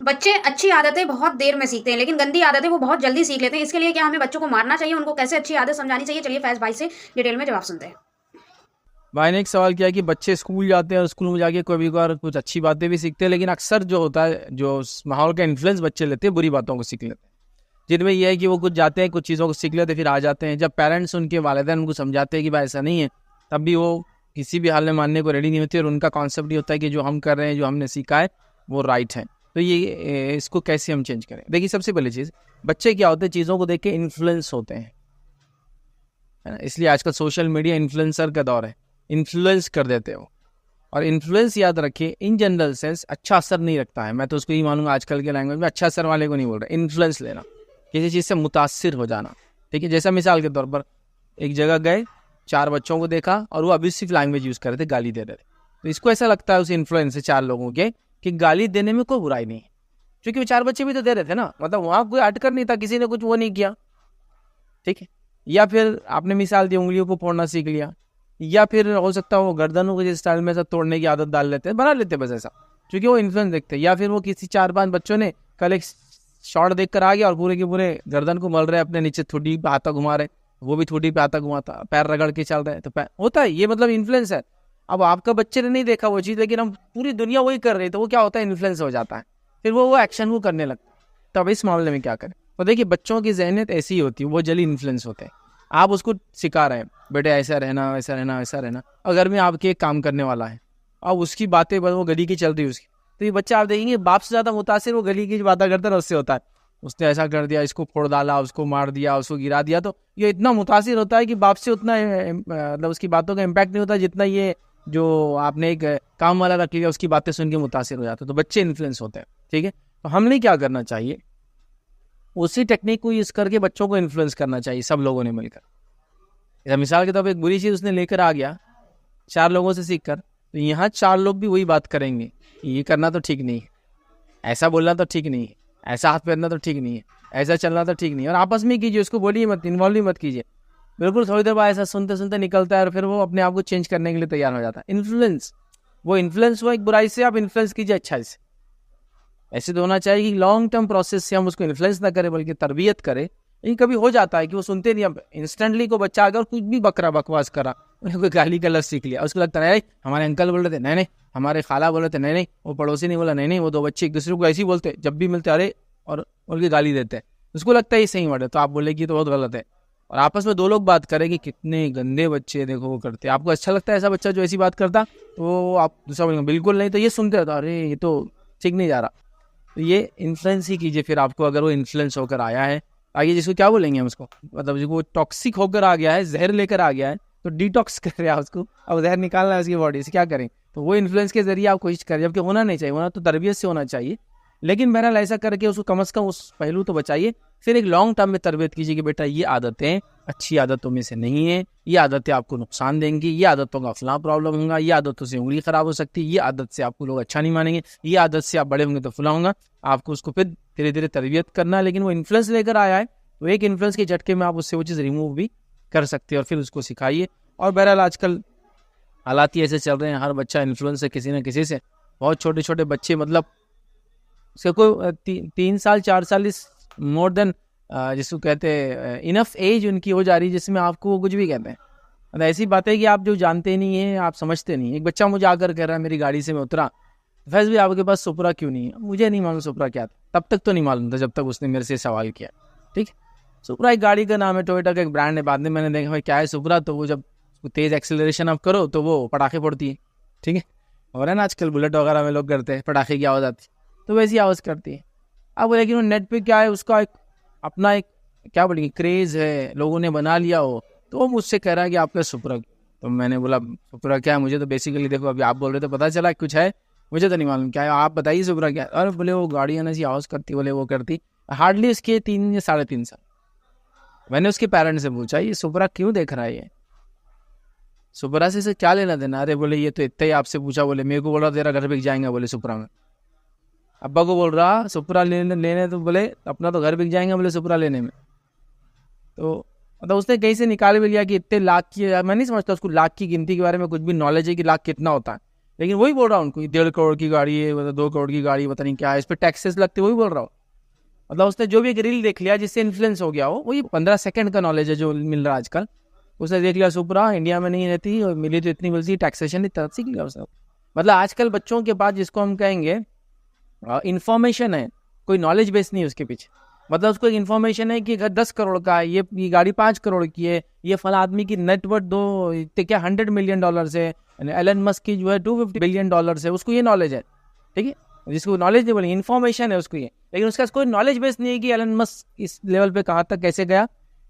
बच्चे अच्छी आदतें बहुत देर में सीखते हैं, लेकिन गंदी आदतें वो बहुत जल्दी सीख लेते हैं। इसके लिए क्या हमें बच्चों को मारना चाहिए? उनको कैसे अच्छी आदत समझानी चाहिए? चलिए फैज़ भाई से डिटेल में जवाब सुनते हैं। भाई ने एक सवाल किया कि बच्चे स्कूल जाते हैं और स्कूल में जाके कभी कभार कुछ अच्छी बातें भी सीखते हैं, लेकिन अक्सर जो होता है, जो माहौल का इन्फ्लुएंस बच्चे लेते हैं, बुरी बातों को सीख लेते हैं। जिनमें यह है कि वो कुछ जाते हैं, कुछ चीज़ों को सीख लेते हैं, फिर आ जाते हैं। जब पेरेंट्स उनके वालिदैन उनको समझाते हैं कि भाई ऐसा नहीं है, तब भी वो किसी भी हाल में मानने को रेडी नहीं होते। और उनका कॉन्सेप्ट ये होता है कि जो हम कर रहे हैं, जो हमने सीखा है, वो राइट है। तो इसको कैसे हम चेंज करें? देखिए, सबसे पहली चीज़, बच्चे क्या होते हैं, चीज़ों को देख के इन्फ्लुएंस होते हैं, है ना। इसलिए आजकल सोशल मीडिया इन्फ्लुएंसर का दौर है, इन्फ्लुएंस कर देते हो। और इन्फ्लुएंस, याद रखिए, इन जनरल सेंस अच्छा असर नहीं रखता है। मैं तो उसको ही मानूंगा, आजकल के लैंग्वेज में अच्छा असर वाले को नहीं बोल रहा। इन्फ्लुएंस लेना, किसी चीज़ से मुतासिर हो जाना, ठीक है। जैसा मिसाल के तौर पर एक जगह गए, 4 बच्चों को देखा और वो अब्यूसिव लैंग्वेज यूज़ कर रहे थे, गाली दे रहे थे। तो इसको ऐसा लगता है उस इन्फ्लुएंस से 4 लोगों के कि गाली देने में कोई बुराई नहीं है, क्योंकि वो 4 बच्चे भी तो दे रहे थे ना। मतलब वहाँ कोई अटकर नहीं था, किसी ने कुछ वो नहीं किया, ठीक है। या फिर आपने मिसाल दी, उंगलियों को फोड़ना सीख लिया, या फिर हो सकता है वो गर्दनों को जिस स्टाइल में ऐसा तोड़ने की आदत डाल लेते हैं, बना लेते हैं बस ऐसा, क्योंकि वो इन्फ्लुएंस देखते हैं। या फिर वो किसी 4-5 बच्चों ने कल एक शॉट देख कर आ गया और पूरे के पूरे गर्दन को मल रहे, अपने नीचे ठुड्डी पे हाथा घुमा रहे, वो भी ठुड्डी पे हाथा घुमाता, पैर रगड़ के चल रहे, तो होता है ये, मतलब इन्फ्लुएंस है। अब आपका बच्चे ने नहीं देखा वो चीज़, लेकिन हम पूरी दुनिया वही कर रही है, तो वो क्या होता है, इन्फ्लुएंस हो जाता है। फिर वो एक्शन वो करने लगता है। तो अब इस मामले में क्या करें? तो देखिए, बच्चों की जहनीत ऐसी ही होती है, वो जल्दी इन्फ्लुएंस होते हैं। आप उसको सिखा रहे हैं, बेटे ऐसा रहना, वैसा रहना, वैसा रहना। अगर मैं आपके एक काम करने वाला है, अब उसकी बातें बस वो गली की चल रही है उसकी, तो ये बच्चा आप देखेंगे बाप से ज़्यादा मुतासिर वो गली की बातें करता है, उससे होता है। उसने ऐसा कर दिया, इसको फोड़ डाला, उसको मार दिया, उसको गिरा दिया, तो ये इतना मुतासिर होता है कि बाप से उतना मतलब उसकी बातों का इम्पैक्ट नहीं होता जितना ये जो आपने एक काम वाला रख लिया उसकी बातें सुन के मुतासिर हो जाते हैं। तो बच्चे इन्फ्लुएंस होते हैं, ठीक है। तो हमने क्या करना चाहिए, उसी टेक्निक को यूज़ करके बच्चों को इन्फ्लुएंस करना चाहिए, सब लोगों ने मिलकर। मिसाल के तौर पर एक बुरी चीज़ उसने लेकर आ गया 4 लोगों से सीख कर, तो यहाँ 4 लोग भी वही बात करेंगे, ये करना तो ठीक नहीं है, ऐसा बोलना तो ठीक नहीं है, ऐसा हाथ पहनना तो ठीक नहीं है, ऐसा चलना तो ठीक नहीं है। और आपस में कीजिए, उसको बोलिए मत, इन्वॉल्व ही मत कीजिए। बिल्कुल थोड़ी देर बाद ऐसा सुनते सुनते निकलता है और फिर वो अपने आप को चेंज करने के लिए तैयार हो जाता है। इन्फ्लुएंस, वो इन्फ्लुएंस हुआ एक बुराई से, आप इन्फ्लुएंस कीजिए अच्छाई से। ऐसे तो होना चाहिए कि लॉन्ग टर्म प्रोसेस से हम उसको इन्फ्लुएंस ना करें, बल्कि तरबियत करें। लेकिन कभी हो जाता है कि वो सुनते नहीं। अब इंस्टेंटली को बच्चा अगर कुछ भी बकरा बकवास करा, उन्हें कोई गाली का लफ्ज़ सीख लिया, उसको लगता है नहीं हमारे अंकल बोल रहे थे, नहीं नहीं हमारे खाला बोल रहे थे, नहीं नहीं वो पड़ोसी नहीं बोला, नहीं नहीं वो 2 बच्चे एक दूसरे को ऐसे ही बोलते, जब भी मिलते अरे और उनकी गाली देते हैं। उसको लगता है ये सही वर्ड है, तो आप बोले कि तो बहुत गलत है। और आपस में 2 लोग बात करें कि कितने गंदे बच्चे देखो वो करते हैं। आपको अच्छा लगता है ऐसा बच्चा जो ऐसी बात करता? तो आप दूसरा बोलेंगे बिल्कुल नहीं, तो ये सुनते रहता, अरे ये तो ठीक नहीं जा रहा। तो ये इन्फ्लुएंस ही कीजिए फिर आपको, अगर वो इन्फ्लुएंस होकर आया है आगे, जिसको क्या बोलेंगे हम उसको, मतलब जो टॉक्सिक होकर आ गया है, जहर लेकर आ गया है, तो डिटॉक्स कर रहे हैं उसको, अब जहर निकालना है उसकी बॉडी से, क्या करें? तो वो इन्फ्लुएंस के जरिए आप कोशिश करें, जबकि होना नहीं चाहिए, होना तो तरबियत से होना चाहिए। लेकिन बहरहाल ऐसा करके उसको कम से कम उस पहलू तो बचाइए। फिर एक लॉन्ग टर्म में तरबियत कीजिए कि बेटा ये आदतें अच्छी आदतों में से नहीं है, ये आदतें आपको नुकसान देंगी, ये आदतों का फलां प्रॉब्लम होगा, ये आदतों से उंगली खराब हो सकती है, ये आदत से आपको लोग अच्छा नहीं मानेंगे, ये आदत से आप बड़े होंगे तो फला होगा। आपको उसको फिर धीरे धीरे तरबियत करना है। लेकिन वो इन्फ्लुएंस लेकर आया है, तो एक इन्फ्लुएंस के झटके में आप उससे वो चीज़ रिमूव भी कर सकते हैं और फिर उसको सिखाइए। और बहरहाल आजकल हालात ही ऐसे चल रहे हैं, हर बच्चा इन्फ्लुएंस है किसी न किसी से। बहुत छोटे छोटे बच्चे, मतलब उसके कोई 3 साल 4 साल इस मोर देन जिसको कहते हैं इनफ एज उनकी हो जा रही है, जिसमें आपको वो कुछ भी कहते हैं। मतलब ऐसी बात है कि आप जो जानते नहीं है, आप समझते नहीं। एक बच्चा मुझे आकर कह रहा है, मेरी गाड़ी से मैं उतरा, फैज़ भी आपके पास सुपरा क्यों नहीं है? मुझे नहीं मालूम सुपरा क्या था, तब तक तो नहीं मालूम था जब तक उसने मेरे से सवाल किया, ठीक है। सुपरा एक गाड़ी का नाम है, टोयोटा का एक ब्रांड है। बाद में मैंने देखा भाई क्या है सुपरा, तो वो जब तेज़ एक्सेलरेशन आप करो तो वो पटाखे फोड़ती है, ठीक है। और है ना आजकल बुलेट वगैरह में लोग करते हैं, पटाखे की आवाज़ आती है, तो वैसी आवाज़ करती है। अब लेकिन नेट पे क्या है, उसका एक अपना एक क्या बोलेंगे क्रेज़ है, लोगों ने बना लिया हो। तो वो मुझसे कह रहा है कि आपका सुपरा, तो मैंने बोला सुपरा क्या है? मुझे तो बेसिकली देखो अभी आप बोल रहे थे पता चला कुछ है, मुझे तो नहीं मालूम क्या है, आप बताइए सुपरा क्या है। अरे बोले वो गाड़ी है ना सी आवाज़ करती, बोले वो करती। हार्डली उसके 3 या 3.5 साल। मैंने उसके पेरेंट्स से पूछा ये सुपरा क्यों देख रहा है, ये सुपरा से क्या लेना देना? अरे बोले ये तो इतना ही आपसे पूछा, बोले मेरे को बोल रहा तेरा घर बिक जाएगा, बोले सुपरा में। अब्बा को बोल रहा सुपरा लेने तो बोले अपना तो घर बिक जाएंगे, बोले सुपरा लेने में। तो मतलब उसने कहीं से निकाल भी लिया कि इतने लाख की, मैं नहीं समझता उसको लाख की गिनती के बारे में कुछ भी नॉलेज है कि लाख कितना होता है। लेकिन वही बोल रहा हूँ उनको, 1.5 करोड़ की गाड़ी है, मतलब 2 करोड़ की गाड़ी, पता नहीं क्या है, इस पर टैक्सेस लगते, वही बोल रहा हूँ। मतलब उसने जो भी एक रील देख लिया जिससे इन्फ्लुएंस हो गया हो, वही 15 सेकंड का नॉलेज है जो मिल रहा है आजकल। उसने देख लिया सुपरा इंडिया में नहीं रहती और मिली तो इतनी मिलती, टैक्सेशन इतना सीख लिया उसने। मतलब आजकल बच्चों के पास जिसको हम कहेंगे इन्फॉर्मेशन है, कोई नॉलेज बेस नहीं है उसके पीछे। मतलब उसको एक इन्फॉर्मेशन है कि घर 10 करोड़ का है, ये गाड़ी 5 करोड़ की है, ये फला आदमी की नेटवर्थ क्या $100 मिलियन है, एलन मस्क की जो है $250 बिलियन है, उसको ये नॉलेज है। ठीक है, जिसको नॉलेज नहीं बोलेंगे, इन्फॉर्मेशन है उसको ये, लेकिन उसका कोई नॉलेज बेस नहीं है कि एलन मस्क इस लेवल पे कहाँ तक कैसे गया।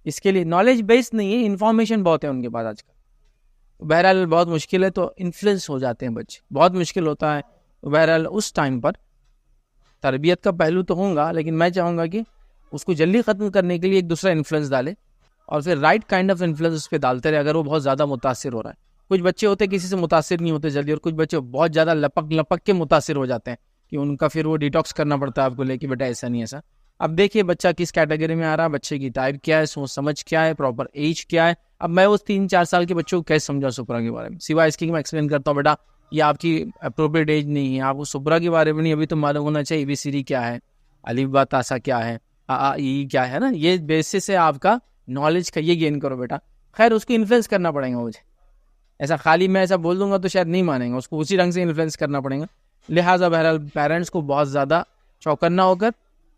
इसके लिए नॉलेज बेस नहीं है, इन्फॉर्मेशन बहुत है उनके पास आजकल। बहरहाल बहुत मुश्किल है, तो इन्फ्लुएंस हो जाते हैं बच्चे, बहुत मुश्किल होता है। बहरहाल उस टाइम पर तरबियत का पहलू तो होगा, लेकिन मैं चाहूँगा कि उसको जल्दी ख़त्म करने के लिए एक दूसरा इन्फ्लुएंस डाले और फिर राइट काइंड ऑफ इन्फ्लुएंस उस पर डालते रहे, अगर वो बहुत ज़्यादा मुतासिर हो रहा है। कुछ बच्चे होते हैं किसी से मुतासिर नहीं होते जल्दी, और कुछ बच्चे बहुत ज़्यादा लपक के मुतासिर हो जाते हैं कि उनका फिर वो डिटॉक्स करना पड़ता है आपको लेके, बेटा ऐसा नहीं ऐसा। अब देखिए बच्चा किस कैटेगरी में आ रहा है, बच्चे की टाइप क्या है, सोच समझ क्या है, प्रॉपर एज क्या है। अब मैं उस 3-4 साल के बच्चों को कैसे समझा सुपरा के बारे में, सिवाय इसके कि मैं एक्सप्लेन करता हूँ, बेटा ये आपकी अप्रोप्रिएट एज नहीं है, आपको सुपरा के बारे में नहीं अभी तो मालूम होना चाहिए ABCD क्या है, अलिफ बा तासा क्या है, आ ई क्या है ना, ये बेसिस है आपका नॉलेज का, ये गेन करो बेटा। खैर उसको इन्फ्लुएंस करना पड़ेगा मुझे, ऐसा खाली मैं ऐसा बोल दूंगा तो शायद नहीं मानेंगे, उसको उसी ढंग से इन्फ्लुएंस करना पड़ेगा। लिहाजा बहरहाल पेरेंट्स को बहुत ज़्यादा चौकन्ना होकर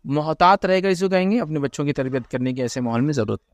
मोहतात रहकर इसको कहेंगे अपने बच्चों की तरबियत करने की ऐसे माहौल में ज़रूरत है।